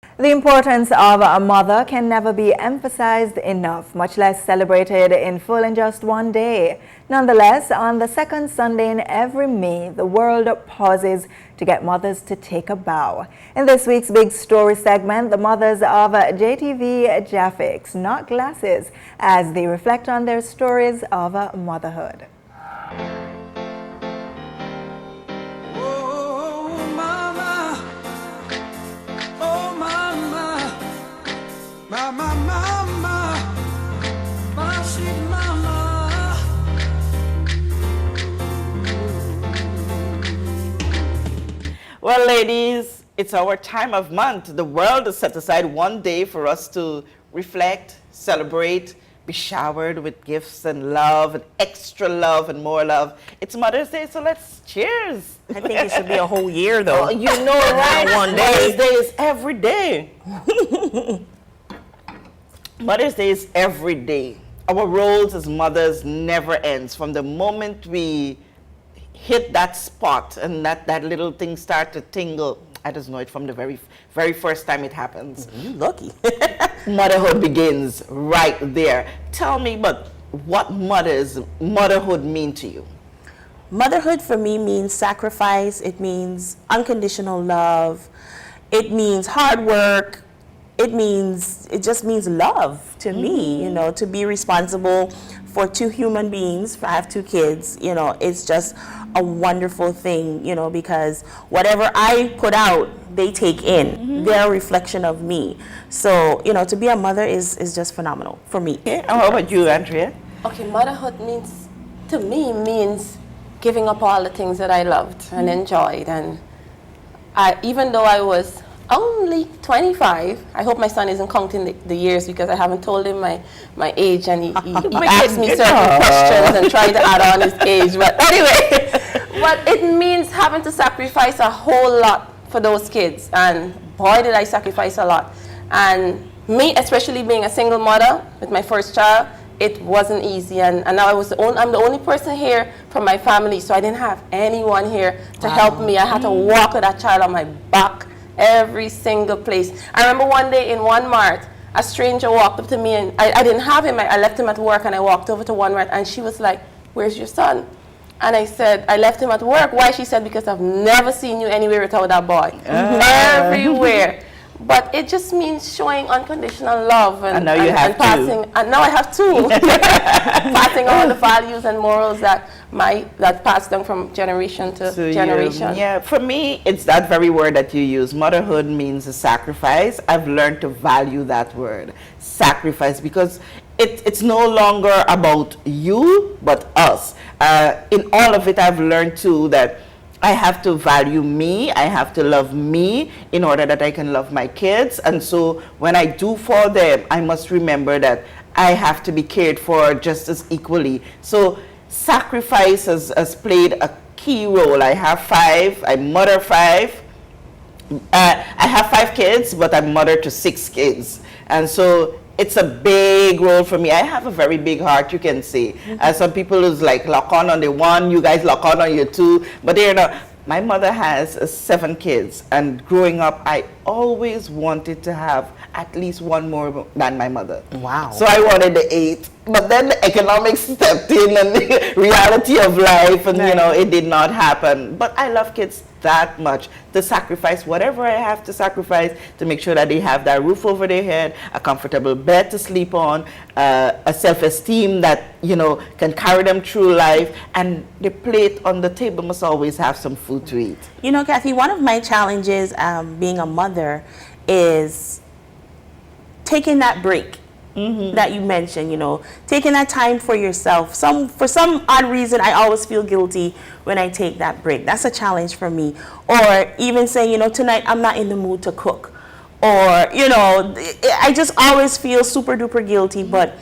The importance of a mother can never be emphasized enough, much less celebrated in full in just one day. Nonetheless, on the second Sunday in every May, the world pauses to get mothers to take a bow. In this week's Big Story segment, the mothers of JTV Jaffix knock glasses as they reflect on their stories of motherhood. Well, ladies, it's our time of month. The world has set aside one day for us to reflect, celebrate, be showered with gifts and love and extra love and more love. It's Mother's Day, so let's cheers. I think it should be a whole year, though. Oh, you know, right? One day. Mother's Day is every day. Mother's Day is every day. Our roles as mothers never ends. From the moment we hit that spot and that little thing start to tingle, I just know it from the very first time it happens. You lucky. Motherhood begins right there. Tell me, but what motherhood mean to you? Motherhood for me means sacrifice. It means unconditional love. It means hard work. It just means love to me, you know, to be responsible for two human beings. I have two kids, you know, it's just a wonderful thing, you know, because whatever I put out, they take in. They're a reflection of me. So, you know, to be a mother is just phenomenal for me. Okay. And how about you, Andrea? Okay, motherhood means giving up all the things that I loved and enjoyed. And even though I was only 25, I hope my son isn't counting the years because I haven't told him my age, and he asks me certain questions and tries to add on his age. But anyway, but it means having to sacrifice a whole lot for those kids, and boy did I sacrifice a lot. And me, especially being a single mother with my first child, it wasn't easy, and now I'm the only person here from my family, so I didn't have anyone here to help me. I had to walk with that child on my back every single place. I remember one day in Walmart, a stranger walked up to me, and I didn't have him. I left him at work, and I walked over to Walmart, and she was like, "Where's your son?" And I said, "I left him at work." Why? She said, "Because I've never seen you anywhere without that boy." Everywhere. But it just means showing unconditional love and passing. And now I have two. Passing on the values and morals that passed down from generation to generation. Yeah, for me, it's that very word that you use. Motherhood means a sacrifice. I've learned to value that word, sacrifice, because it's no longer about you, but us. In all of it, I've learned too that I have to value me, I have to love me in order that I can love my kids. And so when I do for them, I must remember that I have to be cared for just as equally. So sacrifice has played a key role. I have five, I mother five. I have 5 kids, but I'm mother to 6 kids. And so it's a big role for me. I have a very big heart, you can see. Some people is like lock on the one, you guys lock on your 2, but they're not. My mother has 7 kids, and growing up, I always wanted to have at least one more than my mother. Wow. So I wanted the 8, but then the economics stepped in and the reality of life, and you know, it did not happen. But I love kids that much to sacrifice whatever I have to sacrifice to make sure that they have that roof over their head, a comfortable bed to sleep on, a self-esteem that, you know, can carry them through life, and the plate on the table must always have some food to eat. You know, Kathy, one of my challenges being a mother is taking that break that you mentioned, you know, taking that time for yourself. For some odd reason, I always feel guilty when I take that break. That's a challenge for me. Or even saying, you know, tonight I'm not in the mood to cook. Or, you know, I just always feel super duper guilty, but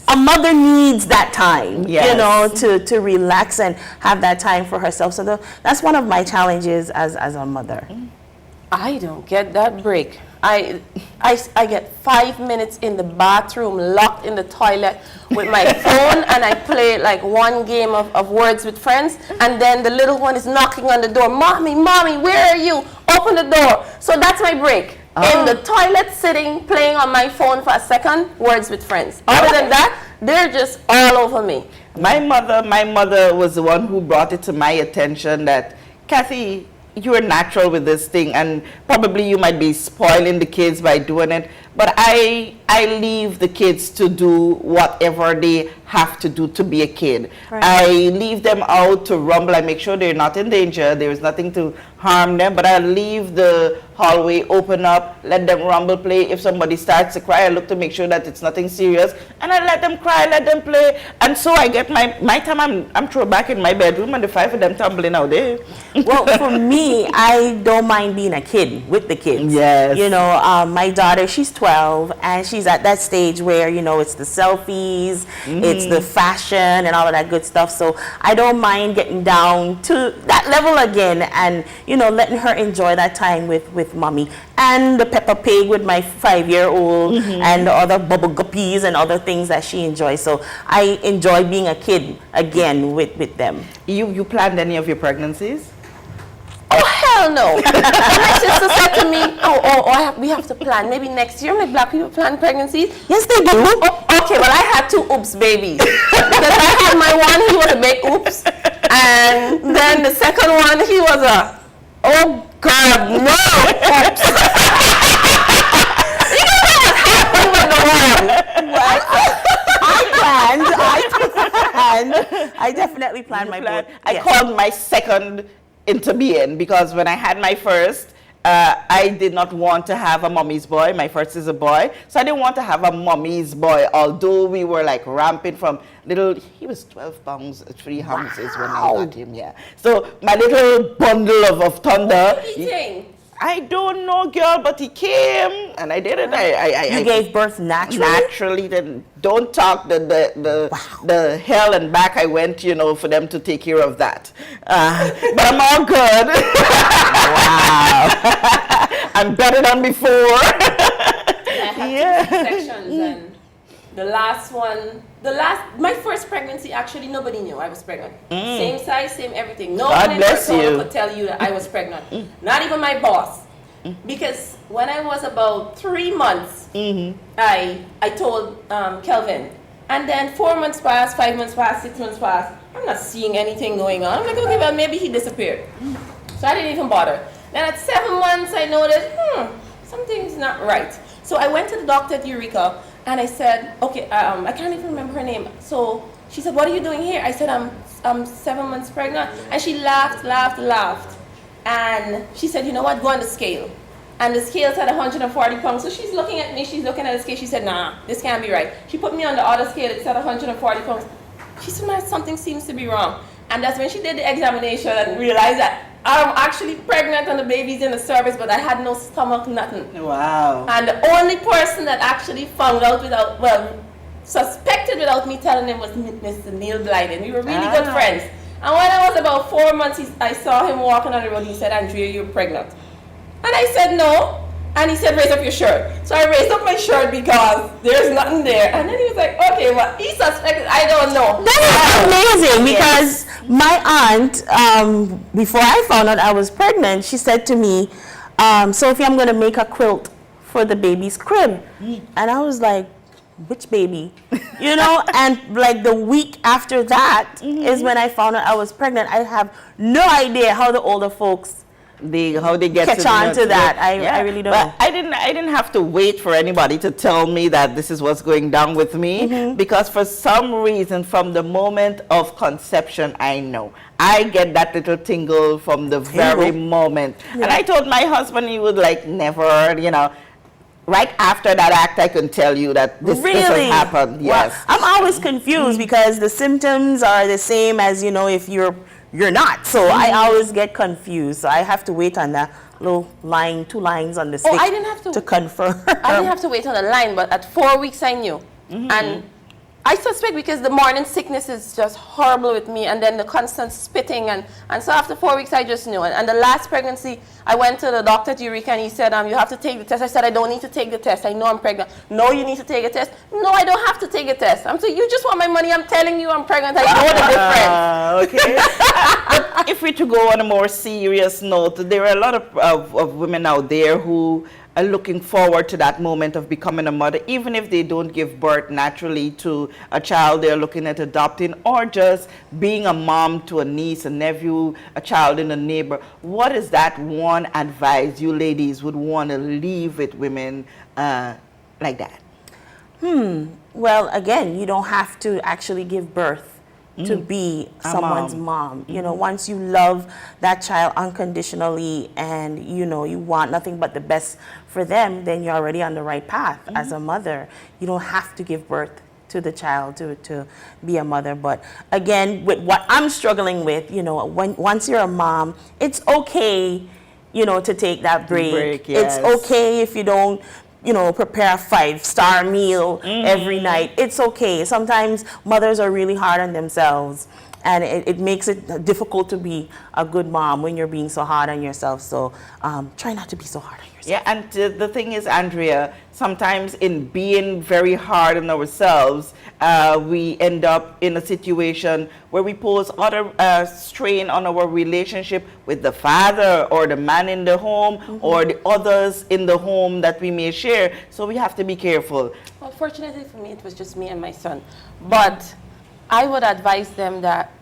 a mother needs that time, you know, to relax and have that time for herself. So that's one of my challenges as a mother. I don't get that break. I get 5 minutes in the bathroom, locked in the toilet with my phone, and I play like one game of words with friends, and then the little one is knocking on the door. Mommy, mommy, where are you? Open the door. So that's my break. In the toilet, sitting, playing on my phone for a second, words with friends. Other than that, they're just all over me. My mother was the one who brought it to my attention that, Kathy, you're natural with this thing, and probably you might be spoiling the kids by doing it, but I leave the kids to do whatever they have to do to be a kid. Right. I leave them out to rumble. I make sure they're not in danger. There is nothing to harm them, but I leave the hallway open up, let them rumble, play. If somebody starts to cry, I look to make sure that it's nothing serious, and I let them cry, let them play. And so I get my time, I'm thrown back in my bedroom, and the five of them tumbling out there. Well, for me, I don't mind being a kid with the kids. Yes. You know, my daughter, she's 12, and she's at that stage where, you know, it's the selfies, it's the fashion and all of that good stuff. So I don't mind getting down to that level again and, you know, letting her enjoy that time with mommy. And the Peppa Pig with my 5-year-old and the other bubble guppies and other things that she enjoys. So I enjoy being a kid again with them. You planned any of your pregnancies? Oh, hell no. My sister said to me, we have to plan. Maybe next year, like black people plan pregnancies. Yes, they do. Oh, okay, well, I had 2 oops babies. Because I had my one, he was a big oops. And then the second one, he was a, oh, God, no, oops. You know what happened with the one? I definitely planned my book. I called my second into being because when I had my first, I did not want to have a mommy's boy. My first is a boy. So I didn't want to have a mommy's boy, although we were like ramping from little, he was 12 pounds, 3 ounces when I got him, yeah. So my little bundle of thunder. Eating. I don't know, girl, but he came and I did it. You gave birth naturally? Naturally. Then don't talk the hell and back I went, you know, for them to take care of that. But I'm all good. Wow. I'm better than before. I had 2 sections and the last one, my first pregnancy, actually nobody knew I was pregnant. Same size, same everything. No one in Arizona could tell you that I was pregnant. Not even my boss. Because when I was about 3 months, I told Kelvin. And then 4 months passed, 5 months passed, 6 months passed. I'm not seeing anything going on. I'm like, okay, well, maybe he disappeared. So I didn't even bother. Then at 7 months, I noticed, something's not right. So I went to the doctor at Eureka. And I said, okay, I can't even remember her name. So she said, what are you doing here? I said, I'm 7 months pregnant. And she laughed. And she said, you know what, go on the scale. And the scale said 140 pounds. So she's looking at me, she's looking at the scale. She said, nah, this can't be right. She put me on the other scale, it said 140 pounds. She said, man, something seems to be wrong. And that's when she did the examination and realized that I'm actually pregnant and the baby's in the cervix, but I had no stomach, nothing. Wow. And the only person that actually found out suspected without me telling him was Mr. Neil Blyden. We were really good friends. And when I was about 4 months, I saw him walking on the road. He said, Andrea, you're pregnant. And I said, no. And he said, raise up your shirt. So I raised up my shirt because there's nothing there. And then he was like, okay, well, he suspected, I don't know. That is amazing because my aunt, before I found out I was pregnant, she said to me, Sophie, I'm going to make a quilt for the baby's crib. And I was like, which baby? You know, and like the week after that is when I found out I was pregnant. I have no idea how the older folks how they get catch on to that. I really don't know. I didn't have to wait for anybody to tell me that this is what's going down with me because for some reason from the moment of conception I know. I get that little tingle from the very moment. And I told my husband he would like never, you know, right after that act I can tell you that this has happened. Yes. Well, I'm always confused because the symptoms are the same as, you know, if you're not. So I always get confused. So I have to wait on that little line, 2 lines on the stick I didn't have to confirm. I didn't have to wait on the line, but at 4 weeks I knew. And I suspect because the morning sickness is just horrible with me and then the constant spitting and so after 4 weeks I just knew. And the last pregnancy I went to the doctor at Eureka and he said, you have to take the test. I said, I don't need to take the test. I know I'm pregnant. No, you need to take a test. No, I don't have to take a test. I'm saying, you just want my money. I'm telling you I'm pregnant. I know the difference. Okay. But if we're to go on a more serious note, there are a lot of women out there who are looking forward to that moment of becoming a mother, even if they don't give birth naturally to a child they're looking at adopting, or just being a mom to a niece, a nephew, a child in a neighbor. What is that one advice you ladies would want to leave with women like that? Well, again, you don't have to actually give birth to be someone's mom. You know, once you love that child unconditionally and, you know, you want nothing but the best for them, then you're already on the right path as a mother. You don't have to give birth to the child to be a mother. But again, with what I'm struggling with, you know, once you're a mom, it's okay, you know, to take that break. Yes. It's okay if you don't, you know, prepare a 5-star meal every night. It's okay. Sometimes mothers are really hard on themselves, and it makes it difficult to be a good mom when you're being so hard on yourself. So try not to be so hard on yourself. Yeah, and the thing is, Andrea, sometimes in being very hard on ourselves, we end up in a situation where we pose other strain on our relationship with the father or the man in the home or the others in the home that we may share. So we have to be careful. Well, fortunately for me, it was just me and my son. But I would advise them that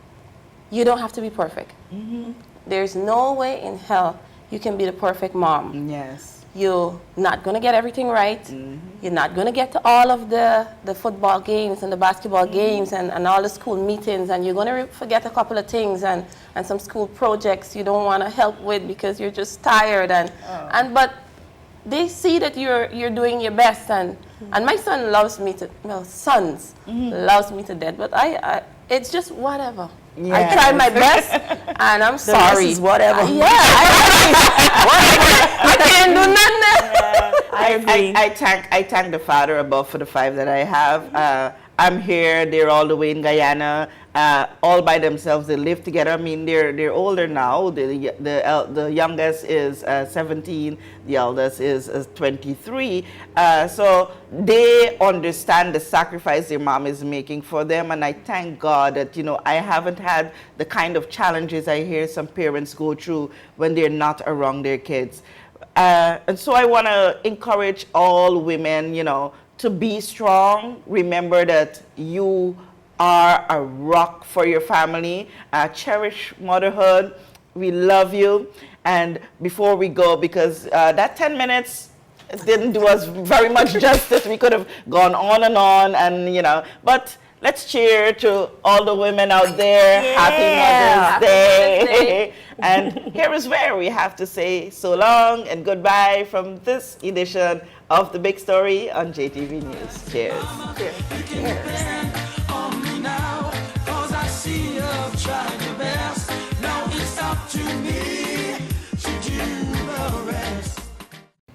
you don't have to be perfect. There's no way in hell you can be the perfect mom. Yes. You're not going to get everything right. You're not going to get to all of the football games and the basketball games and all the school meetings, and you're going to forget a couple of things and some school projects you don't want to help with because you're just tired. But they see that you're doing your best, and my son loves me to, well, sons loves me to death, but I it's just whatever. Yeah. I try my best, and I'm sorry. Is whatever. I can't do nothing. I agree. I thank the Father above for the 5 that I have. I'm here. They're all the way in Guyana, all by themselves. They live together. I mean, they're older now. The youngest is 17. The eldest is 23. So they understand the sacrifice their mom is making for them, and I thank God that, you know, I haven't had the kind of challenges I hear some parents go through when they're not around their kids. And so I want to encourage all women, you know, to be strong. Remember that you are a rock for your family. Cherish motherhood. We love you. And before we go, because that 10 minutes didn't do us very much justice. We could have gone on, and you know, but let's cheer to all the women out there. Yeah. Happy Mother's Day. And here is where we have to say so long and goodbye from this edition of The Big Story on JTV News. Cheers. Cheers.